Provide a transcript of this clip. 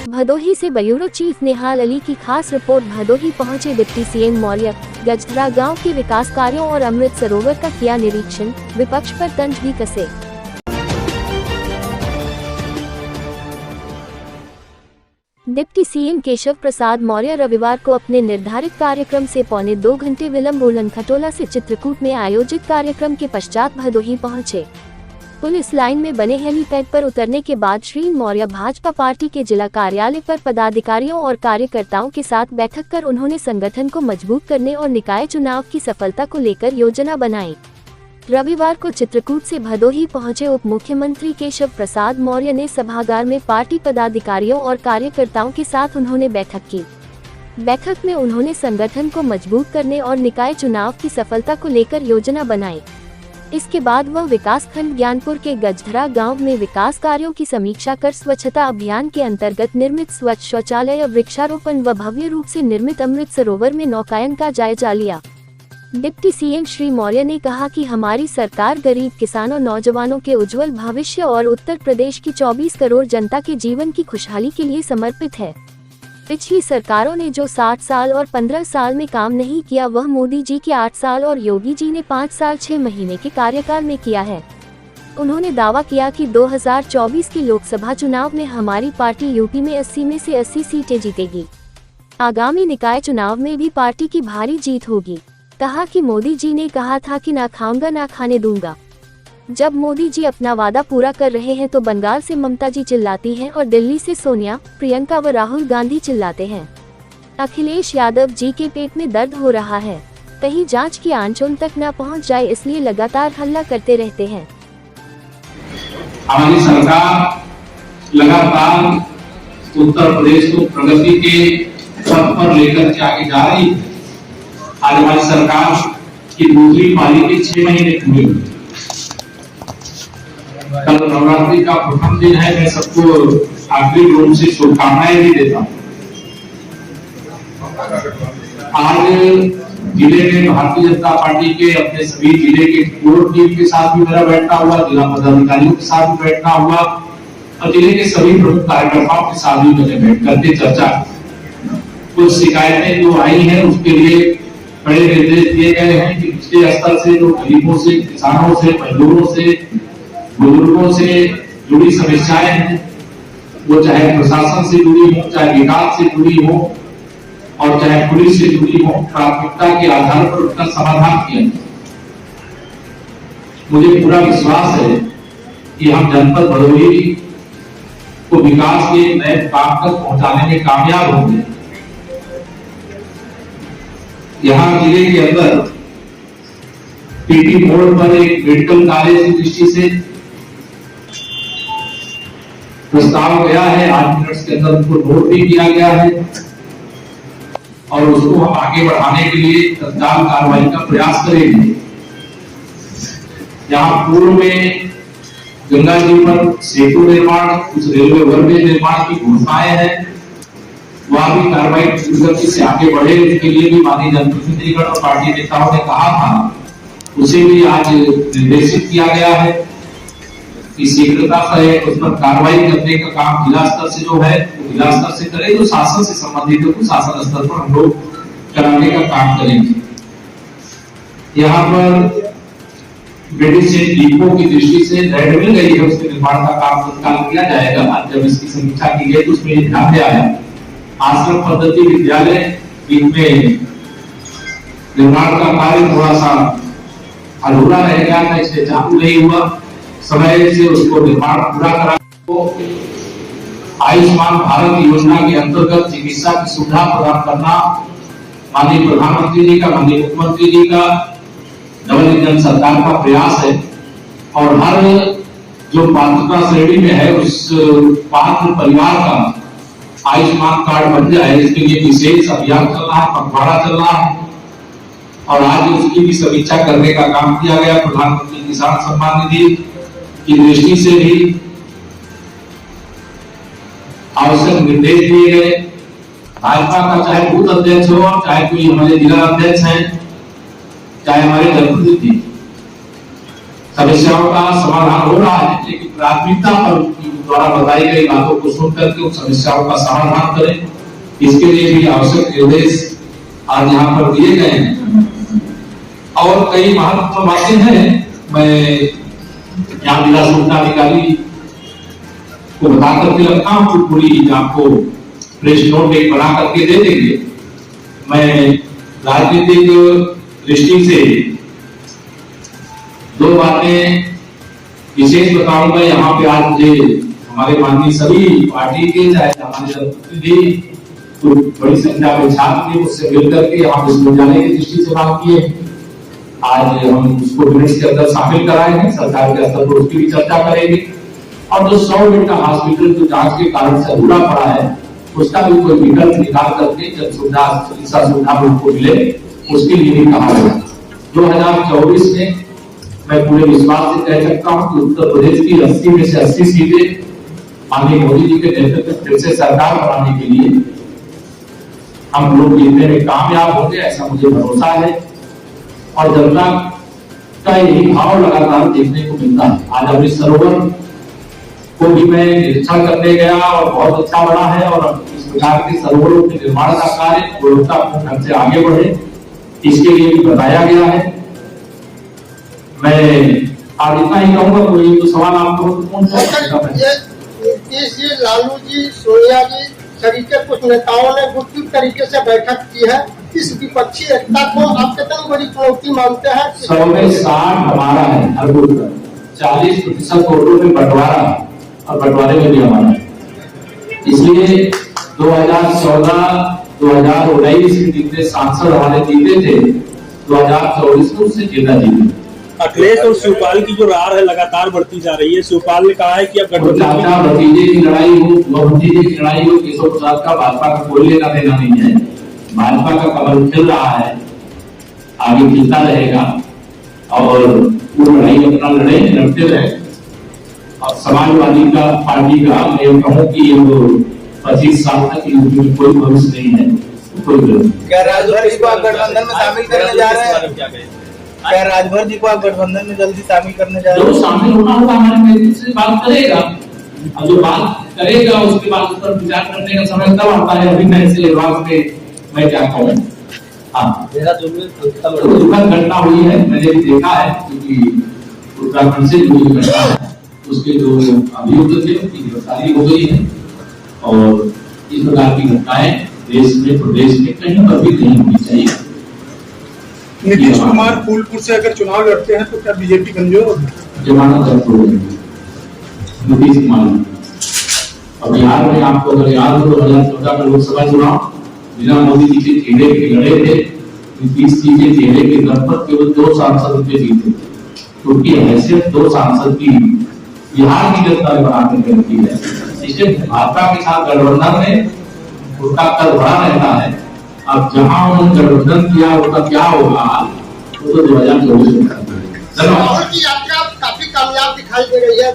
भदोही से bureau chief निहाल अली की खास रिपोर्ट। भदोही पहुंचे डिप्टी सीएम मौर्य, गजधरा गांव के विकास कार्यों और अमृत सरोवर का किया निरीक्षण, विपक्ष पर तंज भी कसे। डिप्टी सीएम केशव प्रसाद मौर्य रविवार को अपने निर्धारित कार्यक्रम से 1.25 घंटे विलंब उलन-खटोला से चित्रकूट में आयोजित कार्यक्रम के पश्चात भदोही पहुंचे। पुलिस लाइन में बने हेलीपैड पर उतरने के बाद श्री मौर्य भाजपा पार्टी के जिला कार्यालय पर पदाधिकारियों और कार्यकर्ताओं के साथ बैठक कर उन्होंने संगठन को मजबूत करने और निकाय चुनाव की सफलता को लेकर योजना बनाई। रविवार को चित्रकूट से भदोही पहुंचे उप मुख्यमंत्री केशव प्रसाद मौर्य ने सभागार में पार्टी पदाधिकारियों और कार्यकर्ताओं के साथ उन्होंने बैठक की। बैठक में उन्होंने संगठन को मजबूत करने और निकाय चुनाव की सफलता को लेकर योजना बनाई। इसके बाद वह विकास खंड ज्ञानपुर के गजधरा गांव में विकास कार्यों की समीक्षा कर स्वच्छता अभियान के अंतर्गत निर्मित स्वच्छ शौचालय, वृक्षारोपण व भव्य रूप से निर्मित अमृत सरोवर में नौकायन का जायजा लिया। डिप्टी सीएम श्री मौर्य ने कहा कि हमारी सरकार गरीब किसानों, नौजवानों के उज्जवल भविष्य और उत्तर प्रदेश की 24 करोड़ जनता के जीवन की खुशहाली के लिए समर्पित है। पिछली सरकारों ने जो 60 साल और 15 साल में काम नहीं किया, वह मोदी जी के 8 साल और योगी जी ने 5 साल 6 महीने के कार्यकाल में किया है। उन्होंने दावा किया कि 2024 के लोकसभा चुनाव में हमारी पार्टी यूपी में 80 में से 80 सीटें जीतेगी। आगामी निकाय चुनाव में भी पार्टी की भारी जीत होगी। कहा कि मोदी जी ने कहा था कि ना खाऊंगा ना खाने दूंगा। जब मोदी जी अपना वादा पूरा कर रहे हैं तो बंगाल से ममता जी चिल्लाती हैं और दिल्ली से सोनिया, प्रियंका व राहुल गांधी चिल्लाते हैं। अखिलेश यादव जी के पेट में दर्द हो रहा है, कहीं जांच की आंचों तक न पहुंच जाए, इसलिए लगातार हल्ला करते रहते हैं। हमारी सरकार लगातार उत्तर प्रदेश को प्रगति के पथ पर लेकर के आगे जा रही है। आज हमारी सरकार की दूसरी पारी के 6 महीने पूरे हुए। कल नवरात्रि का प्रथम दिन है। मैं सबको आखिरी रूप से शुभकामनाएं भी देता हूँ। आज जिले में भारतीय जनता पार्टी के अपने सभी जिले के कोर टीम के साथ भी मेरा बैठना हुआ, जिला पदाधिकारियों के साथ भी बैठना हुआ और जिले के सभी प्रमुख कार्यकर्ताओं के साथ भी मैंने बैठ करके चर्चा। कुछ शिकायतें जो आई हैं उसके लिए बड़े निर्देश दिए गए हैं कि पिछले स्तर से जो गरीबों से, किसानों से, मजदूरों से, बुजुर्गों से जुड़ी समस्याएं हैं, वो चाहे प्रशासन से जुड़ी हो, चाहे विकास से जुड़ी हो और चाहे पुलिस से जुड़ी हो, प्राथमिकता के आधार पर उसका समाधान किया जाए। मुझे पूरा विश्वास है कि हम जनपद भदोही को विकास के नए मुकाम तक पहुंचाने में कामयाब होंगे। यहाँ जिले के अंदर पीटी मोड़ पर एक मेडिकल कॉलेज की दृष्टि से प्रस्ताव गया है। 8 मिनट के अंदर उसको नोट भी किया गया है और उसको हम आगे बढ़ाने के लिए तत्काल कार्रवाई का प्रयास करेंगे। यहाँ पूर्व में गंगा जी पर सेतु निर्माण, कुछ रेलवे ओवरब्रिज निर्माण की घोषणाएं हैं, वहां भी कार्रवाई गति से आगे बढ़े। उसके लिए भी माननीय जनप्रतिनिधिगण और पार्टी नेताओं ने कहा था, उसे भी आज निर्देशित किया गया है कि शीघ्रता से उस पर कार्रवाई करने का काम जिला स्तर से जो है वो जिला स्तर से करें, जो शासन से संबंधित है तो शासन स्तर पर हम लोग कराने का काम करेंगे। यहाँ पर मेडिसिन डिपो की दृष्टि से लैंड मिल गई है, उसके निर्माण का काम तत्काल किया जाएगा। जब इसकी समीक्षा की गई तो उसमें ध्यान दिया है आश्रम पद्धति विद्यालय इनमें निर्माण का कार्य थोड़ा सा अधूरा रह गया था, इसलिए चालू नहीं हुआ। समय से उसको निर्माण पूरा करा। आयुष्मान भारत योजना के अंतर्गत चिकित्सा की सुविधा प्रदान करना माननीय प्रधानमंत्री जी का, माननीय मुख्यमंत्री जी का, डबल इंजन सरकार का प्रयास है और हर जो पात्रता श्रेणी में है उस पात्र परिवार का आयुष्मान कार्ड बन जाए, इसके लिए विशेष अभियान चल रहा है, पखवाड़ा चल रहा है और आज उसकी भी समीक्षा करने का काम किया गया। प्रधानमंत्री किसान सम्मान निधि की दृष्टि से भी आवश्यक निर्देश दिए गए। भाजपा का चाहे बूथ अध्यक्ष हो, चाहे कोई हमारे जिला अध्यक्ष हैं, चाहे हमारे जनप्रतिनिधि, समस्याओं का समाधान हो रहा है, लेकिन प्राथमिकता पर द्वारा बताई गई बातों को सुन करके उन समस्याओं का समाधान करें। इसके लिए भी आवश्यक निर्देश आज यहाँ पर दिए गए हैं और कई महत्वपूर्ण बातें हैं। मैं यहाँ जिला सूचना अधिकारी को बता करके रखा हूँ कि पूरी आपको प्रेस नोट एक बना करके दे देंगे। मैं राजनीतिक दृष्टि से दो बातें विशेष बताऊंगा। यहाँ पे आज मुझे हमारे माननीय सभी पार्टी के चाहे हमारे जनप्रतिनिधि तो बड़ी संख्या में छात्र थे, उससे मिलकर के यहाँ विश्वविद्यालय की दृष्टि से बात किए। आज हम उसको मिनट्स के अंदर शामिल कराए हैं, सरकार के स्तर पर उसकी भी चर्चा करेंगे और जो 100 बेड का हॉस्पिटल जो जांच के कारण से अधूरा पड़ा है उसका भी कोई विकल्प निकाल करके जब सुविधा चिकित्सा सुविधा उनको मिले उसके लिए भी कहा गया। 2024 में मैं पूरे विश्वास से कह सकता हूं कि उत्तर प्रदेश की 80 में से 80 सीटें माननीय मोदी जी के नेतृत्व में फिर से सरकार बनाने के लिए हम लोग जीतने में कामयाब होंगे, ऐसा मुझे भरोसा है और जनता का यही भाव लगातार देखने को मिलता है। आज अमृत सरोवर को भी मैं निरीक्षण करने गया और बहुत अच्छा बना है और इस प्रकार के सरोवरों के निर्माण का कार्य गुणवत्तापूर्ण ढंग से आगे बढ़े इसके लिए भी बताया गया है। मैं आज इतना ही कहूंगा, कोई तो सवाल आपको ये लालू जी, सोनिया जी तरीके कुछ नेताओं ने गुपचुप तरीके से बैठक की है, इस विपक्षी एकता को आप कितनी बड़ी चुनौती मानते हैं? 100 में 60 हमारा है, हर बूथ पर 40% वोटों में बंटवारा है और बंटवारे में भी हमारा है। इसलिए 2014 2019 में जितने सांसद हमारे जीते थे 2024 में उससे ज्यादा जीते। अखिलेश और शिवपाल की जो रार है लगातार बढ़ती जा रही है। शिवपाल ने कहा है कि अब चाचा भतीजे की लड़ाई हो, भतीजे की लड़ाई हो, केशव प्रसाद का भाजपा का कोई लेना देना नहीं है। भाजपा का कमल खिल रहा है, आगे खिलता रहेगा और वो लड़ाई अपना लड़ते रहे। और समाजवादी का पार्टी का मैं कहूँ कि 25 साल तक यूपी में कोई भविष्य नहीं है। क्या राजभर इसको आप गठबंधन में शामिल करने जा रहे हैं? क्या राजभर जी को आप गठबंधन में जल्दी शामिल करने जा रहे हैं? जो शामिल होना होगा हमारे नेतृत्व से बात करेगा और जो बात करेगा उसके बाद उस पर विचार करने का समय तब आता है। अभी मैं इसे एडवांस में मैं क्या कहूँ। हाँ, दुखद घटना हुई है, मैंने भी देखा है क्योंकि उत्तराखंड से जुड़ी घटना है। उसके जो अभियुक्त थे उनकी गिरफ्तारी हो गई है और इस प्रकार की घटनाएं देश में प्रदेश में कहीं पर भी नहीं होनी चाहिए। नीतीश कुमार फूलपुर से अगर चुनाव लड़ते हैं तो क्या बीजेपी कमजोर होगी? जमानत जब्त हो गई नीतीश कुमार। और बिहार में आपको अगर याद हो 2014 का लोकसभा चुनाव बिना मोदी जी के चेहरे के लड़े थे। नीतीश जी के चेहरे के दम पर केवल 2 सांसद उनके जीते, क्योंकि हैसियत 2 सांसद की बिहार की जनता ने बना करके रखी है। इसलिए भाजपा के साथ गठबंधन में उनका कद बड़ा रहता है। अब जहां उन्होंने गठबंधन किया उसका क्या होगा वो तो 2024 में। यात्रा काफी कामयाब दिखाई दे रही है।